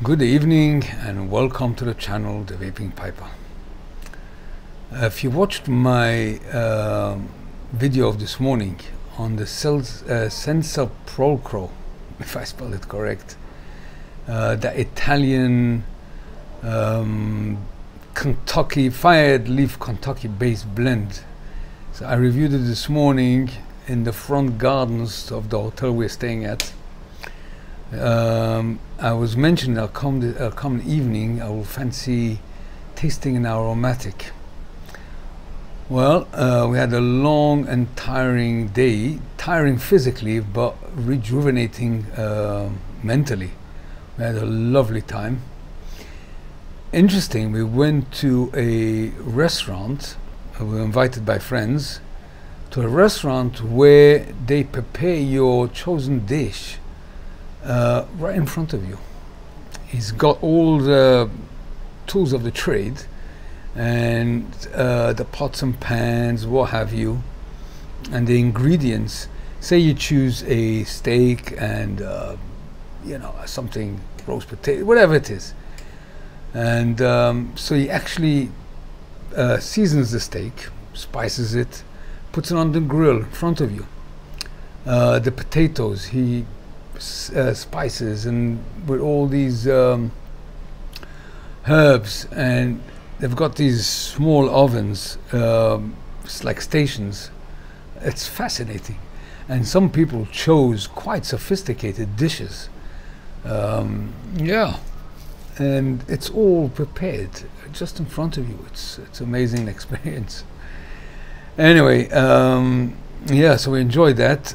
Good evening and welcome to the channel The Vaping Piper. If you watched my video of this morning on the Senza Procro, if I spelled it correct, the Italian Kentucky fired leaf Kentucky based blend. So I reviewed it this morning in the front gardens of the hotel we're staying at. I was mentioning I'll come evening I will fancy tasting an aromatic. Well, we had a long and tiring day, tiring physically but rejuvenating mentally. We had a lovely time. Interesting, we went to a restaurant, we were invited by friends to a restaurant where they prepare your chosen dish right in front of you. He's got all the tools of the trade and the pots and pans, what have you, and the ingredients. Say you choose a steak and you know, something, roast potato, whatever it is, and so he actually seasons the steak, spices it, puts it on the grill in front of you. The potatoes he spices and with all these herbs, and they've got these small ovens, it's like stations. It's fascinating, and some people chose quite sophisticated dishes. Yeah, and it's all prepared just in front of you. It's amazing experience. Anyway, yeah, so we enjoyed that.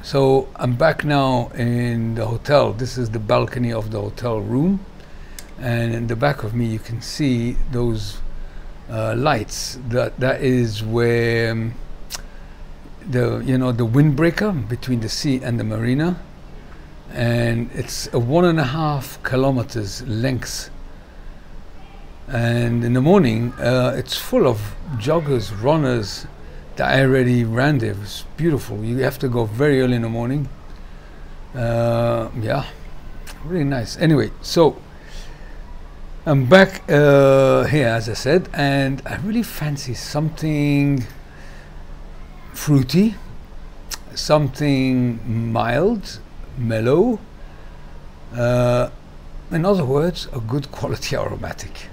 So I'm back now in the hotel. This is the balcony of the hotel room, and in the back of me you can see those lights. That is where the windbreaker between the sea and the marina, and it's a 1.5 kilometers length. And in the morning it's full of joggers, runners that I already ran there. It was beautiful. You have to go very early in the morning. Yeah, really nice. Anyway, so I'm back here, as I said, and I really fancy something fruity, something mild, mellow. In other words, a good quality aromatic.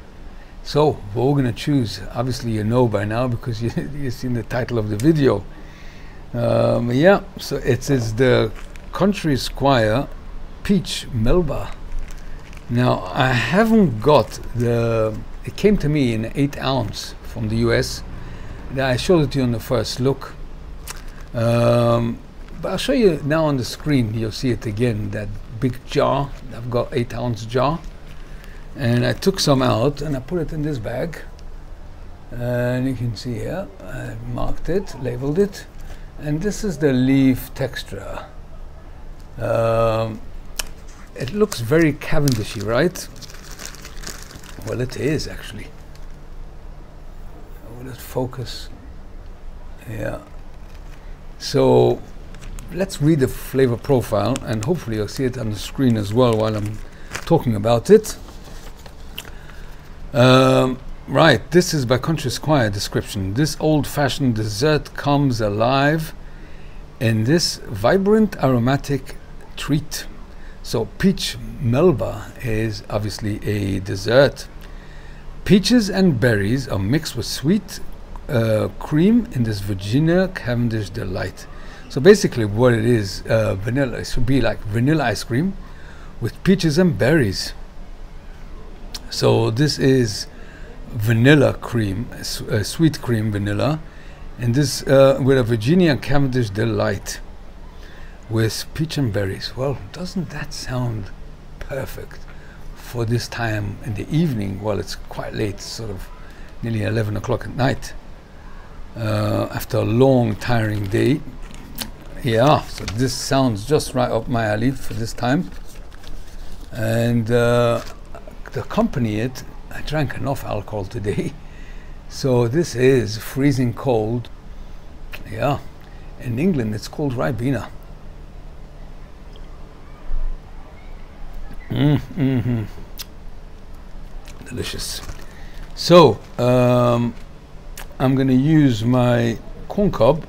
So what we're going to choose, obviously you know by now because you've seen the title of the video. Yeah, so it is the Country Squire Peach Melba. Now I haven't got it came to me in 8 ounce from the US. I showed it to you on the first look. But I'll show you now on the screen. You'll see it again, that big jar. I've got 8 ounce jar. And I took some out and I put it in this bag, and you can see here I marked it, labeled it, and this is the leaf texture. It looks very Cavendishy, right? Well, it is actually. Will it focus? Yeah. So let's read the flavor profile, and hopefully you'll see it on the screen as well while I'm talking about it. Right, this is by Country Squire description. This old-fashioned dessert comes alive in this vibrant aromatic treat. So Peach Melba is obviously a dessert. Peaches and berries are mixed with sweet cream in this Virginia-Cavendish delight. So basically what it is, vanilla. It should be like vanilla ice cream with peaches and berries. So this is vanilla cream, sweet cream vanilla, and this with a Virginia-Cavendish delight with peach and berries. Well, doesn't that sound perfect for this time in the evening? Well, it's quite late, sort of nearly 11 o'clock at night, after a long tiring day. Yeah, so this sounds just right up my alley for this time. And to accompany it, I drank enough alcohol today, so this is freezing cold. Yeah, in England it's called Ribena. Delicious. So I'm going to use my corn cob.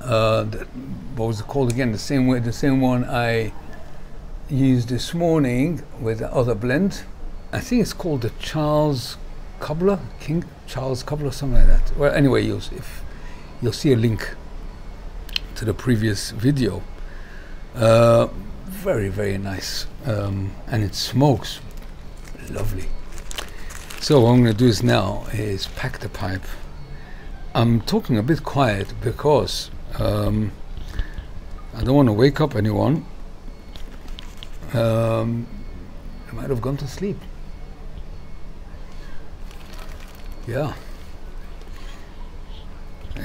What was it called again? The same one I used this morning with the other blend. I think it's called the Charles Cobbler, King Charles Cobbler, something like that. Well, anyway, you'll see a link to the previous video. Very, very nice, and it smokes lovely. So what I'm going to do is now is pack the pipe. I'm talking a bit quiet because I don't want to wake up anyone. I might have gone to sleep. Yeah.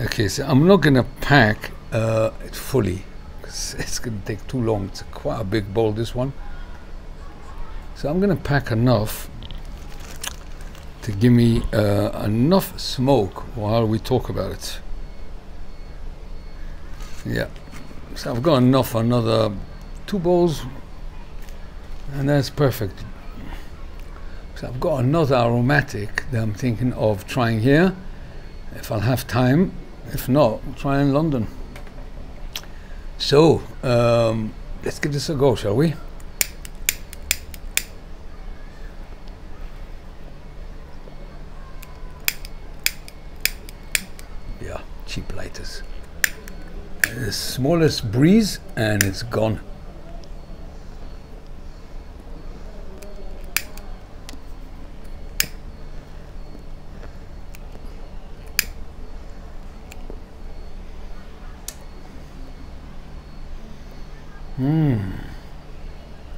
Okay, so I'm not going to pack it fully. It's going to take too long. It's quite a big bowl, this one. So I'm going to pack enough to give me enough smoke while we talk about it. Yeah. So I've got enough for another 2 bowls, and that's perfect. So I've got another aromatic that I'm thinking of trying here, if I'll have time. If not, we'll try in London. So let's give this a go, shall we? Yeah, cheap lighters. The smallest breeze and it's gone.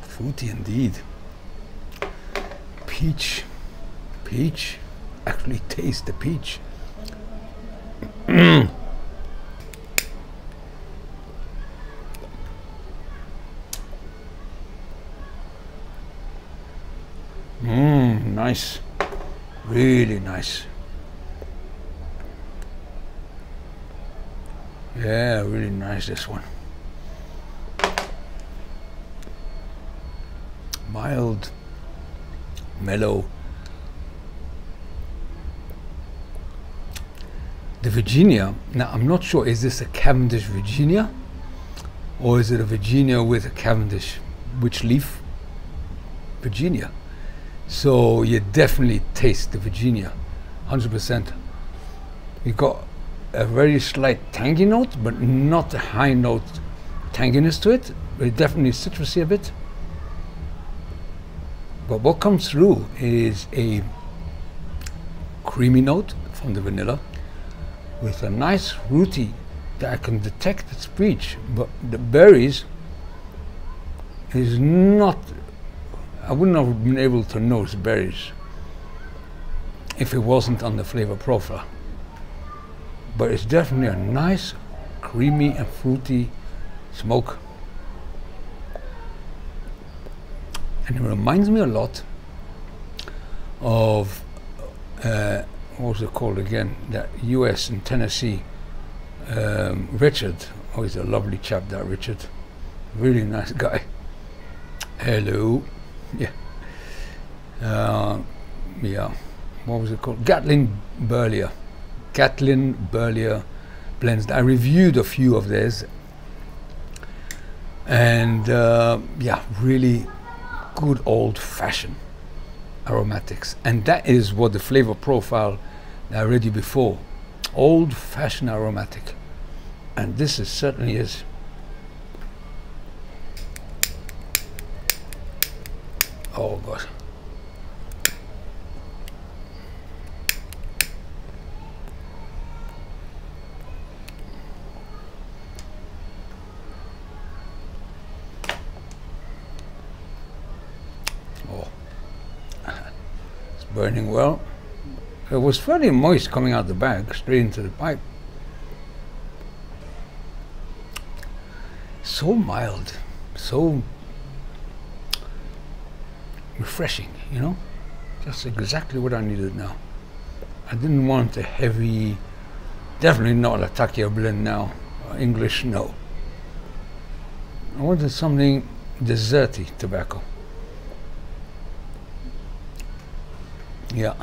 Fruity indeed. Peach. Actually taste the peach. Nice. Really nice. Yeah, really nice, this one. Mild, mellow. The Virginia, now I'm not sure, is this a Cavendish Virginia or is it a Virginia with a Cavendish? Which leaf? Virginia. So you definitely taste the Virginia, 100%. You got a very slight tangy note, but not a high note tanginess to it. But definitely citrusy a bit. But what comes through is a creamy note from the vanilla with a nice fruity that I can detect its peach, but the berries is not, I wouldn't have been able to notice berries if it wasn't on the flavor profile. But it's definitely a nice creamy and fruity smoke. And it reminds me a lot of what was it called again? That US in Tennessee, Richard. Oh, he's a lovely chap, that Richard. Really nice guy. Hello. Yeah. Yeah. What was it called? Gatlin Burlier blends. I reviewed a few of theirs, and yeah, really good old-fashioned aromatics, and that is what the flavor profile that I read you before, old-fashioned aromatic, and this is certainly is. Oh God. Burning well. It was fairly moist coming out the bag, straight into the pipe. So mild, so refreshing, you know? Just exactly what I needed now. I didn't want a heavy, definitely not a Latakia blend now, English, no. I wanted something desserty tobacco. Yeah.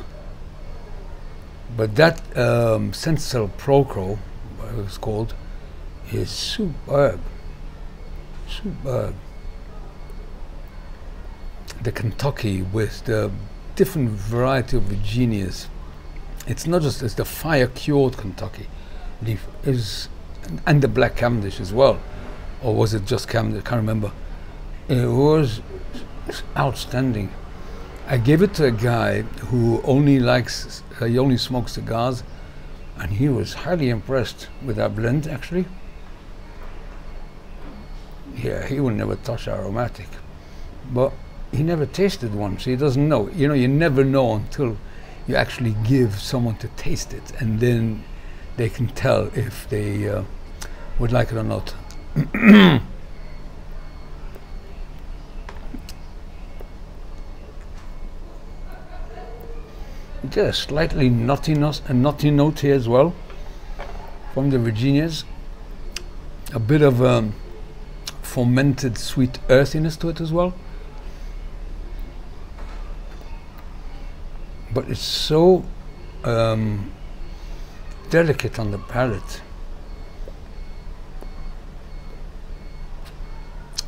But that Sentinel Procro, what it was called, is superb. Superb. The Kentucky with the different variety of Virginias. It's not just, it's the fire cured Kentucky leaf is, and the black Cavendish as well, or was it just Cavendish? I can't remember. It was outstanding. I gave it to a guy who only likes, he only smokes cigars, and he was highly impressed with that blend. Actually, yeah, he would never touch aromatic, but he never tasted one, so he doesn't know. You know, you never know until you actually give someone to taste it, and then they can tell if they would like it or not. Just slightly nuttiness, a nutty note here as well from the Virginias. A bit of fermented sweet earthiness to it as well. But it's so delicate on the palate.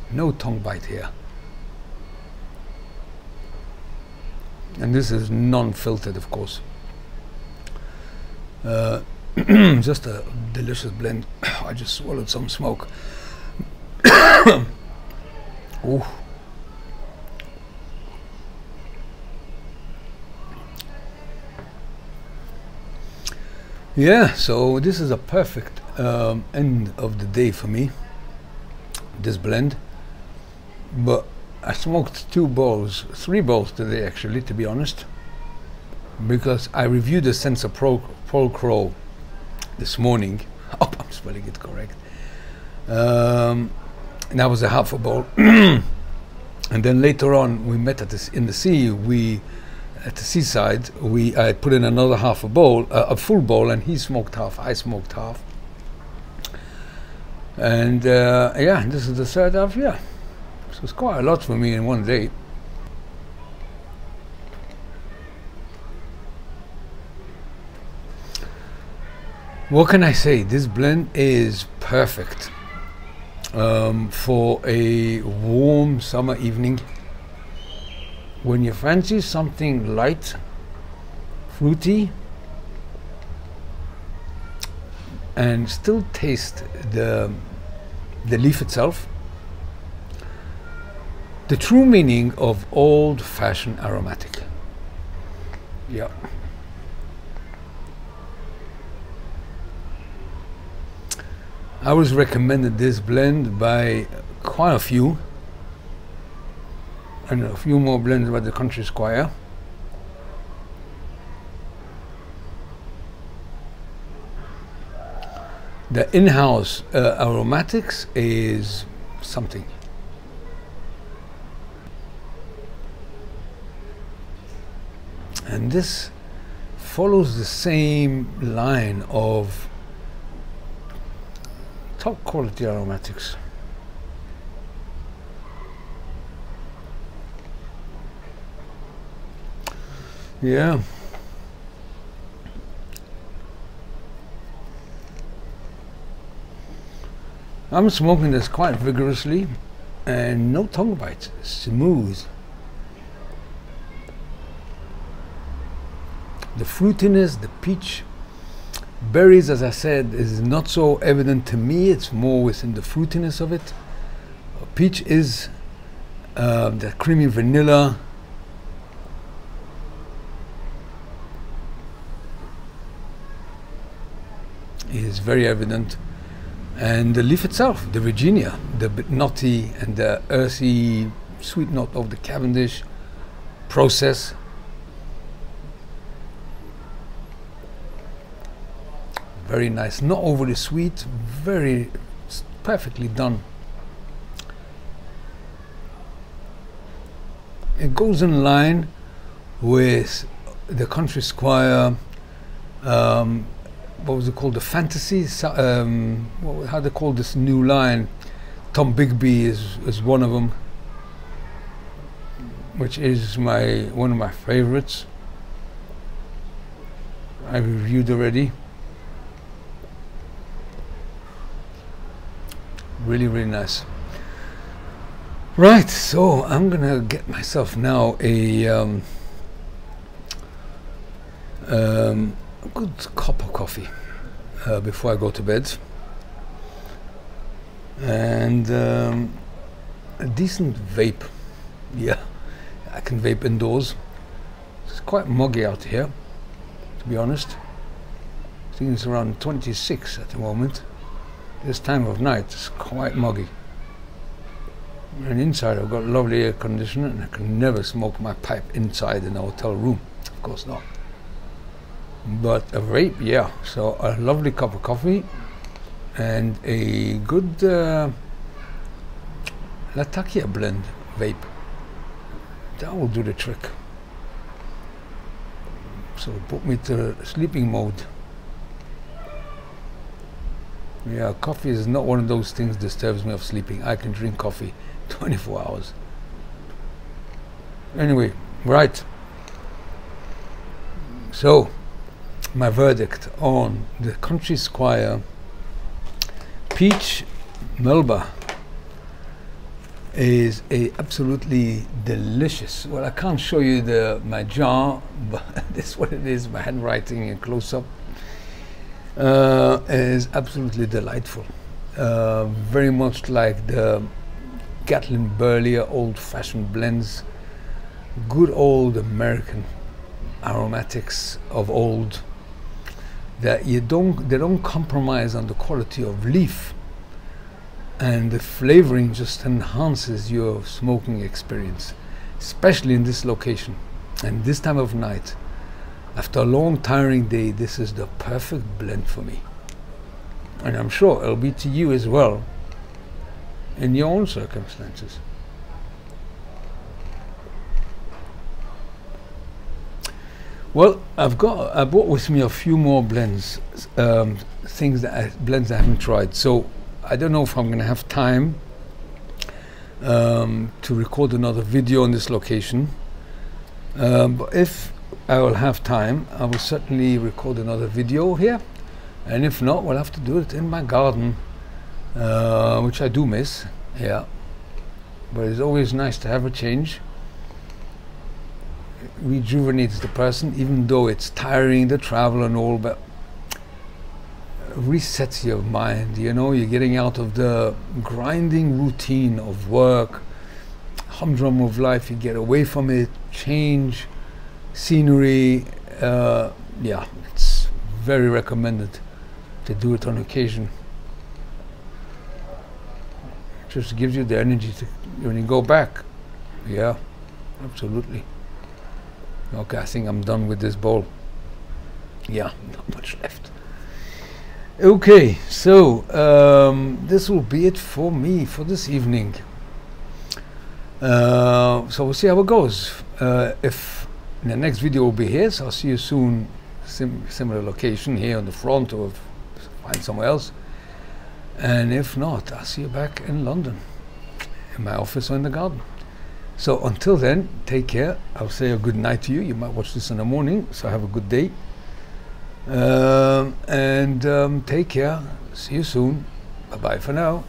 No tongue bite here. And this is non-filtered, of course. Just a delicious blend. I just swallowed some smoke. Ooh. Yeah, so this is a perfect end of the day for me, this blend. But I smoked 3 bowls today, actually, to be honest, because I reviewed the Sensor Pro Crow this morning. Hope I'm spelling it correct. And that was a half a bowl. And then later on, we met at in the sea. At the seaside, I put in another half a bowl, a full bowl, and he smoked half. I smoked half. And yeah, this is the third half. Yeah. So it's quite a lot for me in one day. What can I say? This blend is perfect for a warm summer evening when you fancy something light, fruity, and still taste the leaf itself. The true meaning of old-fashioned aromatic. Yeah. I was recommended this blend by quite a few, and a few more blends by the Country Squire. The in-house aromatics is something. And this follows the same line of top quality aromatics. Yeah. I'm smoking this quite vigorously and no tongue bites, smooth. The fruitiness, the peach berries, as I said, is not so evident to me. It's more within the fruitiness of it. Peach is the creamy vanilla. Is very evident. And the leaf itself, the Virginia, the bit nutty and the earthy sweet note of the Cavendish process. Very nice, not overly sweet, very perfectly done. It goes in line with the Country Squire, what was it called, the Fantasy, how they call this new line. Tom Bigby is one of them, which is one of my favorites. I reviewed already. Really, really nice. Right, so I'm gonna get myself now a good cup of coffee before I go to bed, and a decent vape. Yeah, I can vape indoors. It's quite muggy out here, to be honest. I think it's around 26 at the moment. This time of night it's quite muggy. And inside I've got lovely air conditioning, and I can never smoke my pipe inside in a hotel room. Of course not. But a vape, yeah. So a lovely cup of coffee and a good Latakia blend vape. That will do the trick. So put me to sleeping mode. Yeah, coffee is not one of those things that disturbs me of sleeping. I can drink coffee 24 hours. Anyway, right. So, my verdict on the Country Squire Peach Melba is a absolutely delicious. Well, I can't show you my jar, but this is what it is. My handwriting and close up is absolutely delightful. Very much like the Gatlin Burley old-fashioned blends, good old American aromatics of old. That they don't compromise on the quality of leaf, and the flavoring just enhances your smoking experience, especially in this location and this time of night. After a long tiring day, this is the perfect blend for me, and I'm sure it'll be to you as well in your own circumstances. Well, I brought with me a few more blends, blends I haven't tried. So I don't know if I'm going to have time to record another video on this location. But if I will have time, I will certainly record another video here. And if not, we'll have to do it in my garden, which I do miss. Yeah, but it's always nice to have a change. Rejuvenates the person, even though it's tiring, the travel and all, but resets your mind. You know, you're getting out of the grinding routine of work, humdrum of life. You get away from it, change, scenery. Yeah, it's very recommended to do it on occasion. It just gives you the energy to when you go back. Yeah, absolutely. Okay, I think I'm done with this bowl. Yeah, not much left. Okay, so this will be it for me for this evening. So we'll see how it goes. If the next video will be here, so I'll see you soon. Similar location here on the front, or find somewhere else. And if not, I'll see you back in London, in my office or in the garden. So until then, take care. I'll say a good night to you. You might watch this in the morning, so have a good day. And take care. See you soon. Bye-bye for now.